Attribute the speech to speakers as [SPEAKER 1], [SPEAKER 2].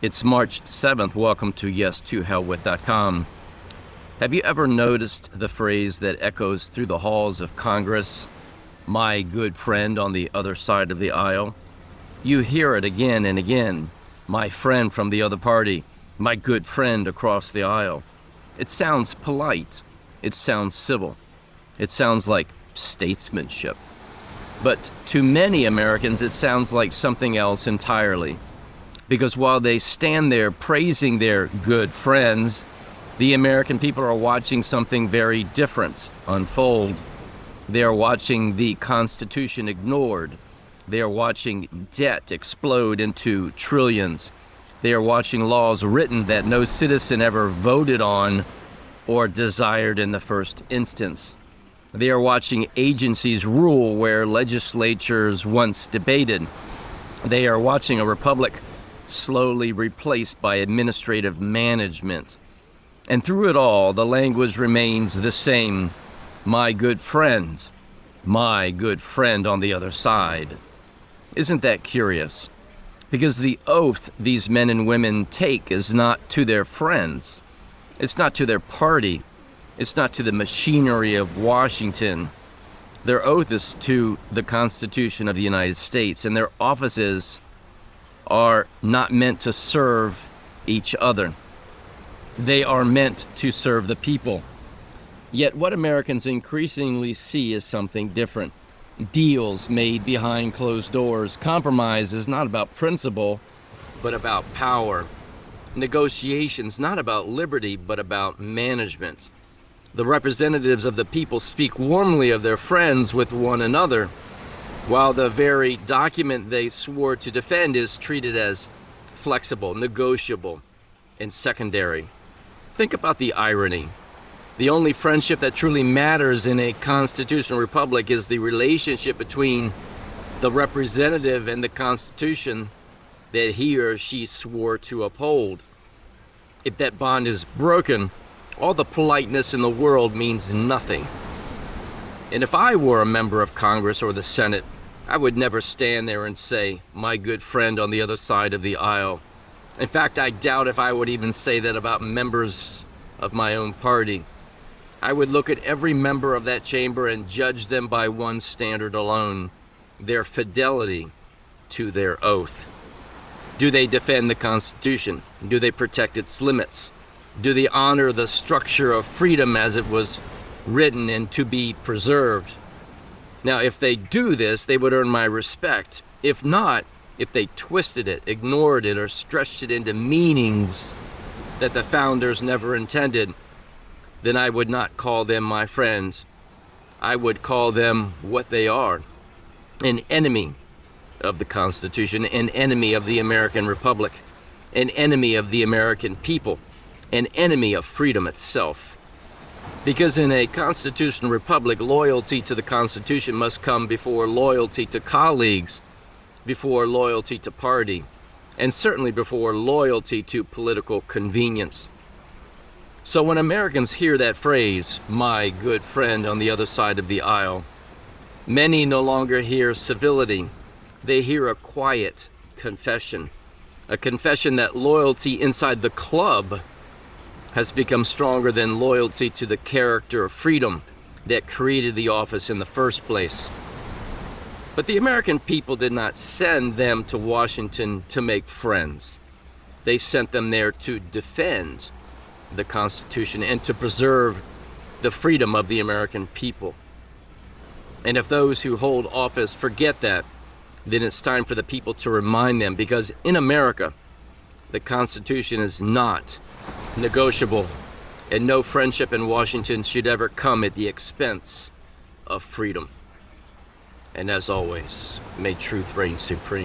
[SPEAKER 1] It's March 7th. Welcome to yes2hellwith.com. Have you ever noticed the phrase that echoes through the halls of Congress, "My good friend on the other side of the aisle"? You hear it again and again. My friend from the other party, my good friend across the aisle. It sounds polite. It sounds civil. It sounds like statesmanship. But to many Americans, it sounds like something else entirely. Because while they stand there praising their good friends, the American people are watching something very different unfold. They are watching the Constitution ignored. They are watching debt explode into trillions. They are watching laws written that no citizen ever voted on or desired in the first instance. They are watching agencies rule where legislatures once debated. They are watching a republic slowly replaced by administrative management. And through it all, the language remains the same. My good friend on the other side. Isn't that curious? Because the oath these men and women take is not to their friends. It's not to their party. It's not to the machinery of Washington. Their oath is to the Constitution of the United States, and their offices are not meant to serve each other. They are meant to serve the people. Yet what Americans increasingly see is something different. Deals made behind closed doors. Compromise is not about principle, but about power. Negotiations not about liberty, but about management. The representatives of the people speak warmly of their friends with one another, while the very document they swore to defend is treated as flexible, negotiable, and secondary. Think about the irony. The only friendship that truly matters in a constitutional republic is the relationship between the representative and the Constitution that he or she swore to uphold. If that bond is broken, all the politeness in the world means nothing. And if I were a member of Congress or the Senate, I would never stand there and say, "My good friend on the other side of the aisle." In fact, I doubt if I would even say that about members of my own party. I would look at every member of that chamber and judge them by one standard alone: their fidelity to their oath. Do they defend the Constitution? Do they protect its limits? Do they honor the structure of freedom as it was written and to be preserved? Now, if they do this, they would earn my respect. If not, if they twisted it, ignored it, or stretched it into meanings that the founders never intended, then I would not call them my friends. I would call them what they are: an enemy of the Constitution, an enemy of the American Republic, an enemy of the American people, an enemy of freedom itself. Because in a constitutional republic, loyalty to the Constitution must come before loyalty to colleagues, before loyalty to party, and certainly before loyalty to political convenience. So when Americans hear that phrase, "my good friend on the other side of the aisle," many no longer hear civility. They hear a quiet confession, a confession that loyalty inside the club has become stronger than loyalty to the character of freedom that created the office in the first place. But the American people did not send them to Washington to make friends. They sent them there to defend the Constitution and to preserve the freedom of the American people. And if those who hold office forget that, then it's time for the people to remind them, because in America, the Constitution is not negotiable, and no friendship in Washington should ever come at the expense of freedom. And as always, may truth reign supreme.